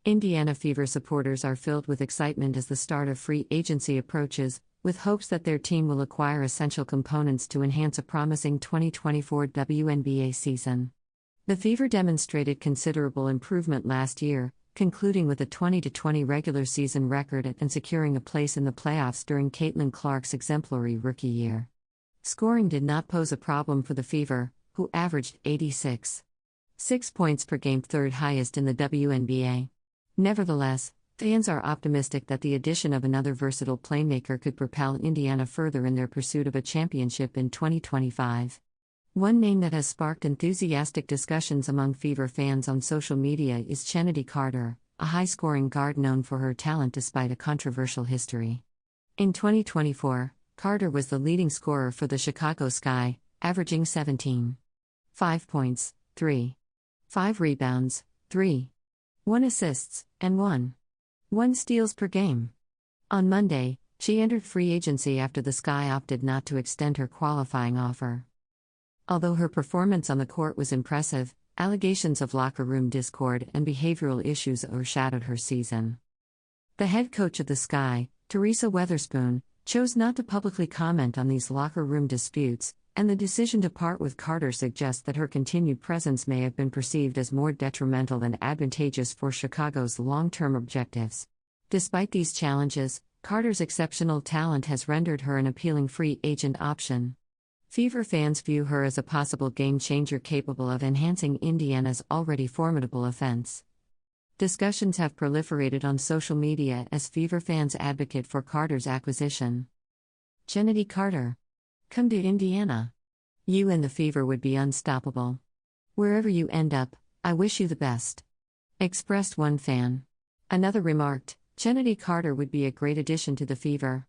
Indiana Fever supporters are filled with excitement as the start of free agency approaches, with hopes that their team will acquire essential components to enhance a promising 2024 WNBA season. The Fever demonstrated considerable improvement last year, concluding with a 20-20 regular season record and securing a place in the playoffs during Caitlin Clark's exemplary rookie year. Scoring did not pose a problem for the Fever, who averaged 86.6 points per game, third highest in the WNBA. Nevertheless, fans are optimistic that the addition of another versatile playmaker could propel Indiana further in their pursuit of a championship in 2025. One name that has sparked enthusiastic discussions among Fever fans on social media is Chennedy Carter, a high-scoring guard known for her talent despite a controversial history. In 2024, Carter was the leading scorer for the Chicago Sky, averaging 17.5 points, 3.5 rebounds, 3.1 assists, and 1.1 steals per game. On Monday, she entered free agency after the Sky opted not to extend her qualifying offer. Although her performance on the court was impressive, allegations of locker room discord and behavioral issues overshadowed her season. The head coach of the Sky, Teresa Weatherspoon, chose not to publicly comment on these locker room disputes, and the decision to part with Carter suggests that her continued presence may have been perceived as more detrimental than advantageous for Chicago's long-term objectives. Despite these challenges, Carter's exceptional talent has rendered her an appealing free agent option. Fever fans view her as a possible game-changer capable of enhancing Indiana's already formidable offense. Discussions have proliferated on social media as Fever fans advocate for Carter's acquisition. Chennedy Carter. Come to Indiana. You and the Fever would be unstoppable. Wherever you end up, I wish you the best. Expressed one fan. Another remarked, Chennedy Carter would be a great addition to the Fever.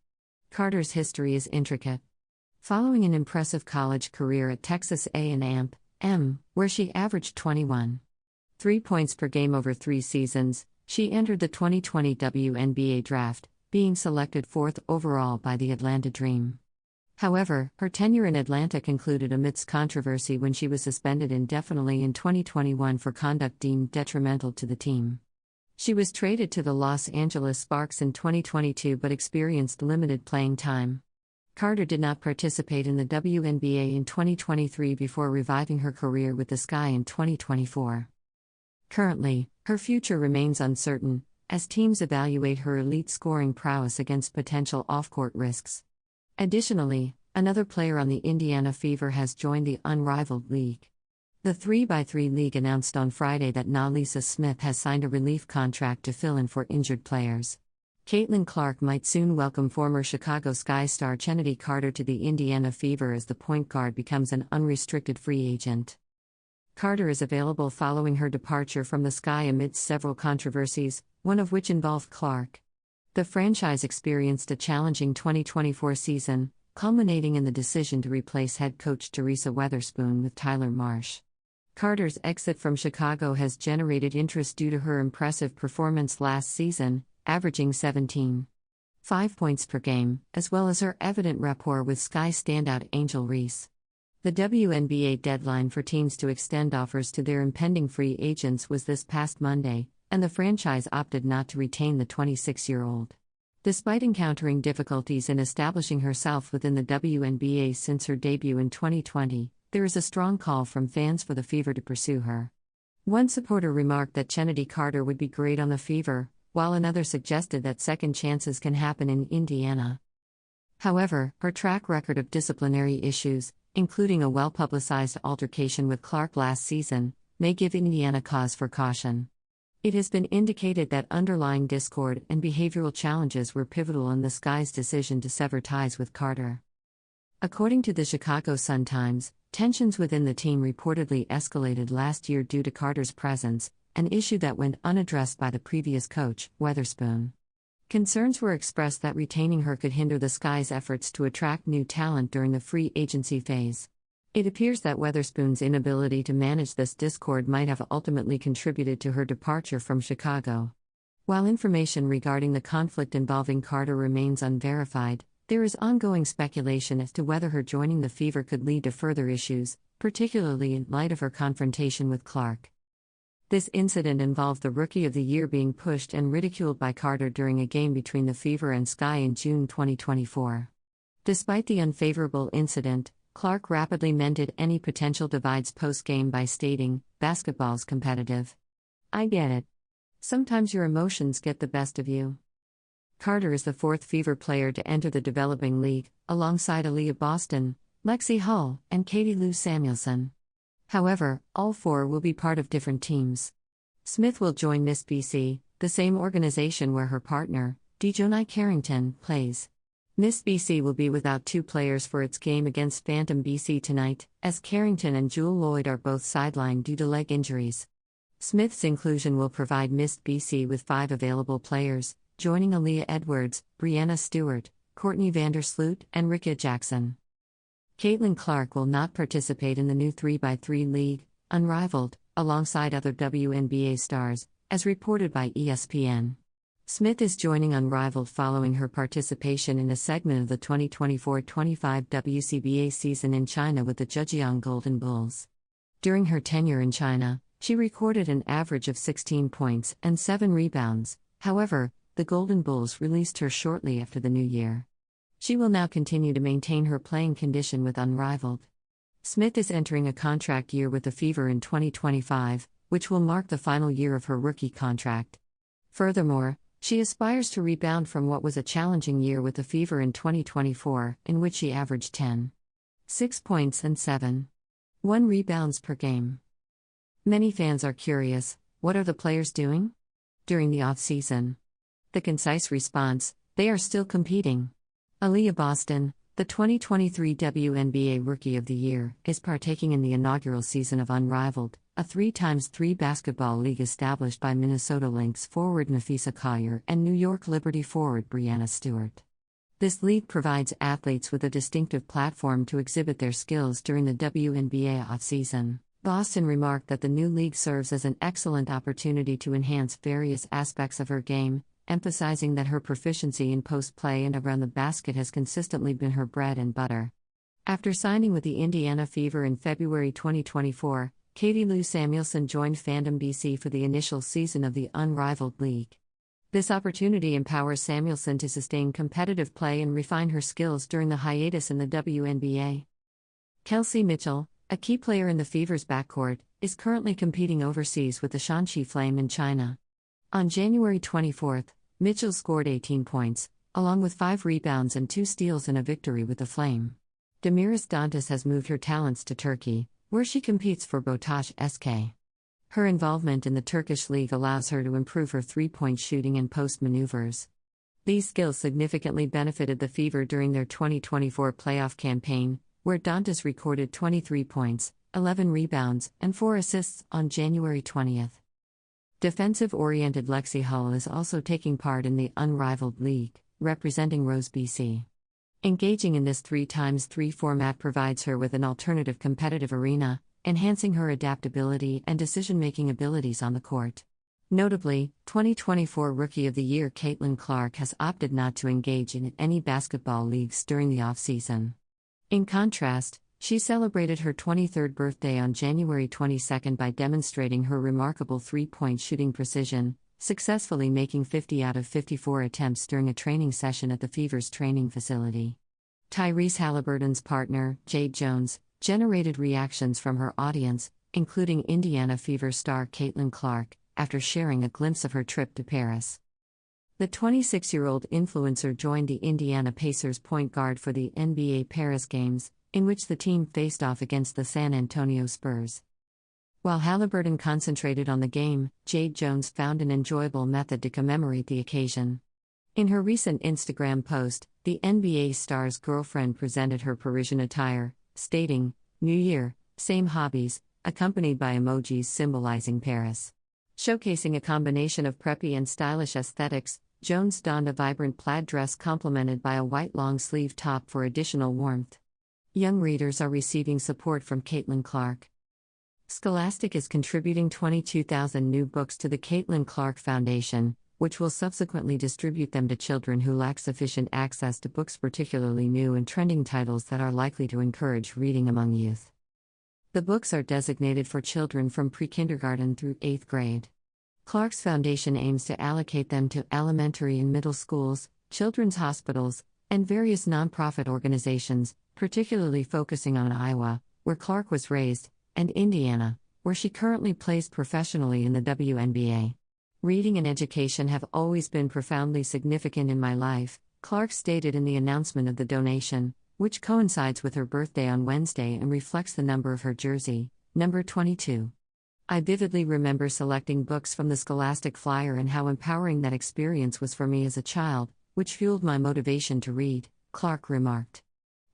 Carter's history is intricate. Following an impressive college career at Texas A&M, where she averaged 21.3 points per game over 3 seasons, she entered the 2020 WNBA draft, being selected 4th overall by the Atlanta Dream. However, her tenure in Atlanta concluded amidst controversy when she was suspended indefinitely in 2021 for conduct deemed detrimental to the team. She was traded to the Los Angeles Sparks in 2022 but experienced limited playing time. Carter did not participate in the WNBA in 2023 before reviving her career with the Sky in 2024. Currently, her future remains uncertain, as teams evaluate her elite scoring prowess against potential off-court risks. Additionally, another player on the Indiana Fever has joined the Unrivaled League. The 3x3 League announced on Friday that Nalisa Smith has signed a relief contract to fill in for injured players. Caitlin Clark might soon welcome former Chicago Sky star Chennedy Carter to the Indiana Fever as the point guard becomes an unrestricted free agent. Carter is available following her departure from the Sky amidst several controversies, one of which involved Clark. The franchise experienced a challenging 2024 season, culminating in the decision to replace head coach Teresa Weatherspoon with Tyler Marsh. Carter's exit from Chicago has generated interest due to her impressive performance last season, averaging 17.5 points per game, as well as her evident rapport with Sky standout Angel Reese. The WNBA deadline for teams to extend offers to their impending free agents was this past Monday, and the franchise opted not to retain the 26-year-old. Despite encountering difficulties in establishing herself within the WNBA since her debut in 2020, there is a strong call from fans for the Fever to pursue her. One supporter remarked that Chennedy Carter would be great on the Fever, while another suggested that second chances can happen in Indiana. However, her track record of disciplinary issues, including a well-publicized altercation with Clark last season, may give Indiana cause for caution. It has been indicated that underlying discord and behavioral challenges were pivotal in the Sky's decision to sever ties with Carter. According to the Chicago Sun-Times, tensions within the team reportedly escalated last year due to Carter's presence, an issue that went unaddressed by the previous coach, Weatherspoon. Concerns were expressed that retaining her could hinder the Sky's efforts to attract new talent during the free agency phase. It appears that Weatherspoon's inability to manage this discord might have ultimately contributed to her departure from Chicago. While information regarding the conflict involving Carter remains unverified, there is ongoing speculation as to whether her joining the Fever could lead to further issues, particularly in light of her confrontation with Clark. This incident involved the Rookie of the Year being pushed and ridiculed by Carter during a game between the Fever and Sky in June 2024. Despite the unfavorable incident, Clark rapidly mended any potential divides post-game by stating, "Basketball's competitive. I get it. Sometimes your emotions get the best of you." Carter is the fourth Fever player to enter the developing league, alongside Aaliyah Boston, Lexie Hull, and Katie Lou Samuelson. However, all four will be part of different teams. Smith will join Miss BC, the same organization where her partner, Dejonai Carrington, plays. Miss BC will be without two players for its game against Phantom BC tonight, as Carrington and Jewel Lloyd are both sidelined due to leg injuries. Smith's inclusion will provide Miss BC with 5 available players, joining Aaliyah Edwards, Brianna Stewart, Courtney Vandersloot, and Ricka Jackson. Caitlin Clark will not participate in the new 3x3 league, Unrivaled, alongside other WNBA stars, as reported by ESPN. Smith is joining Unrivaled following her participation in a segment of the 2024-25 WCBA season in China with the Zhejiang Golden Bulls. During her tenure in China, she recorded an average of 16 points and 7 rebounds. However, the Golden Bulls released her shortly after the new year. She will now continue to maintain her playing condition with Unrivaled. Smith is entering a contract year with the Fever in 2025, which will mark the final year of her rookie contract. Furthermore, she aspires to rebound from what was a challenging year with the Fever in 2024, in which she averaged 10.6 points and 7.1 rebounds per game. Many fans are curious, what are the players doing during the off-season? The concise response: they are still competing. Aaliyah Boston, the 2023 WNBA Rookie of the Year, is partaking in the inaugural season of Unrivaled, a 3x3 basketball league established by Minnesota Lynx forward Nafisa Collier and New York Liberty forward Brianna Stewart. This league provides athletes with a distinctive platform to exhibit their skills during the WNBA offseason. Boston remarked that the new league serves as an excellent opportunity to enhance various aspects of her game, emphasizing that her proficiency in post-play and around the basket has consistently been her bread and butter. After signing with the Indiana Fever in February 2024, Katie Lou Samuelson joined Phantom BC for the initial season of the Unrivaled League. This opportunity empowers Samuelson to sustain competitive play and refine her skills during the hiatus in the WNBA. Kelsey Mitchell, a key player in the Fever's backcourt, is currently competing overseas with the Shanxi Flame in China. On January 24, Mitchell scored 18 points, along with 5 rebounds and 2 steals in a victory with the Flame. Demiris Dantas has moved her talents to Turkey, where she competes for Botaş SK. Her involvement in the Turkish league allows her to improve her three-point shooting and post maneuvers. These skills significantly benefited the Fever during their 2024 playoff campaign, where Dantas recorded 23 points, 11 rebounds, and 4 assists on January 20. Defensive-oriented Lexie Hull is also taking part in the Unrivaled League, representing Rose BC. Engaging in this 3x3 format provides her with an alternative competitive arena, enhancing her adaptability and decision-making abilities on the court. Notably, 2024 Rookie of the Year Caitlin Clark has opted not to engage in any basketball leagues during the off-season. In contrast, she celebrated her 23rd birthday on January 22 by demonstrating her remarkable three-point shooting precision, successfully making 50 out of 54 attempts during a training session at the Fever's training facility. Tyrese Halliburton's partner, Jade Jones, generated reactions from her audience, including Indiana Fever star Caitlin Clark, after sharing a glimpse of her trip to Paris. The 26-year-old influencer joined the Indiana Pacers point guard for the NBA Paris Games, in which the team faced off against the San Antonio Spurs. While Halliburton concentrated on the game, Jade Jones found an enjoyable method to commemorate the occasion. In her recent Instagram post, the NBA star's girlfriend presented her Parisian attire, stating, "New Year, same hobbies," accompanied by emojis symbolizing Paris. Showcasing a combination of preppy and stylish aesthetics, Jones donned a vibrant plaid dress complemented by a white long-sleeve top for additional warmth. Young readers are receiving support from Caitlin Clark. Scholastic is contributing 22,000 new books to the Caitlin Clark Foundation, which will subsequently distribute them to children who lack sufficient access to books, particularly new and trending titles that are likely to encourage reading among youth. The books are designated for children from pre-kindergarten through 8th grade. Clark's Foundation aims to allocate them to elementary and middle schools, children's hospitals, and various nonprofit organizations, particularly focusing on Iowa, where Clark was raised, and Indiana, where she currently plays professionally in the WNBA. Reading and education have always been profoundly significant in my life, Clark stated in the announcement of the donation, which coincides with her birthday on Wednesday and reflects the number of her jersey, number 22. I vividly remember selecting books from the Scholastic flyer and how empowering that experience was for me as a child, which fueled my motivation to read, Clark remarked.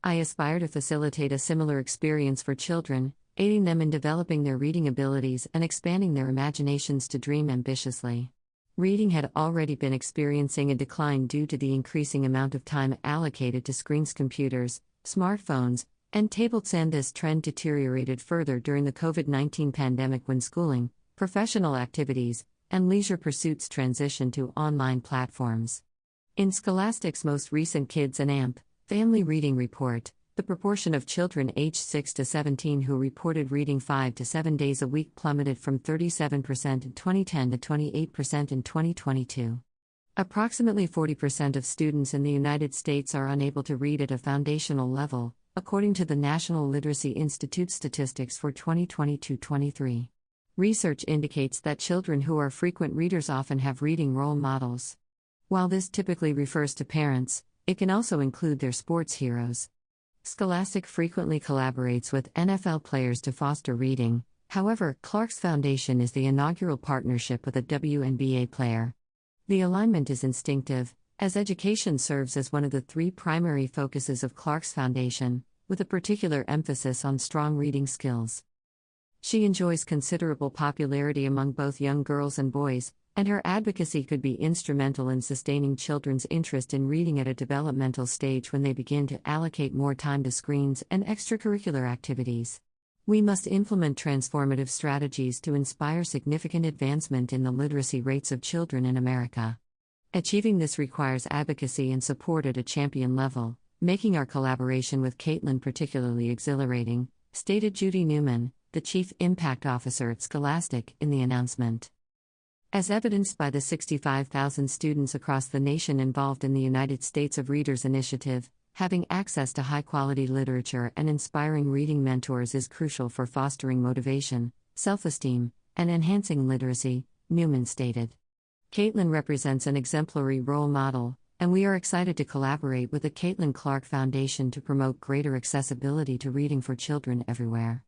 I aspire to facilitate a similar experience for children, aiding them in developing their reading abilities and expanding their imaginations to dream ambitiously. Reading had already been experiencing a decline due to the increasing amount of time allocated to screens, computers, smartphones, and tablets, and this trend deteriorated further during the COVID-19 pandemic when schooling, professional activities, and leisure pursuits transitioned to online platforms. In Scholastic's most recent Kids and AMP Family Reading Report, the proportion of children aged 6 to 17 who reported reading 5 to 7 days a week plummeted from 37% in 2010 to 28% in 2022. Approximately 40% of students in the United States are unable to read at a foundational level, according to the National Literacy Institute statistics for 2022-23. Research indicates that children who are frequent readers often have reading role models. While this typically refers to parents, it can also include their sports heroes. Scholastic frequently collaborates with NFL players to foster reading. However, Clark's Foundation is the inaugural partnership with a WNBA player. The alignment is instinctive, as education serves as one of the 3 primary focuses of Clark's Foundation, with a particular emphasis on strong reading skills. She enjoys considerable popularity among both young girls and boys, and her advocacy could be instrumental in sustaining children's interest in reading at a developmental stage when they begin to allocate more time to screens and extracurricular activities. We must implement transformative strategies to inspire significant advancement in the literacy rates of children in America. Achieving this requires advocacy and support at a champion level, making our collaboration with Caitlin particularly exhilarating, stated Judy Newman, the Chief Impact Officer at Scholastic, in the announcement. As evidenced by the 65,000 students across the nation involved in the United States of Readers Initiative, having access to high-quality literature and inspiring reading mentors is crucial for fostering motivation, self-esteem, and enhancing literacy, Newman stated. Caitlin represents an exemplary role model, and we are excited to collaborate with the Caitlin Clark Foundation to promote greater accessibility to reading for children everywhere.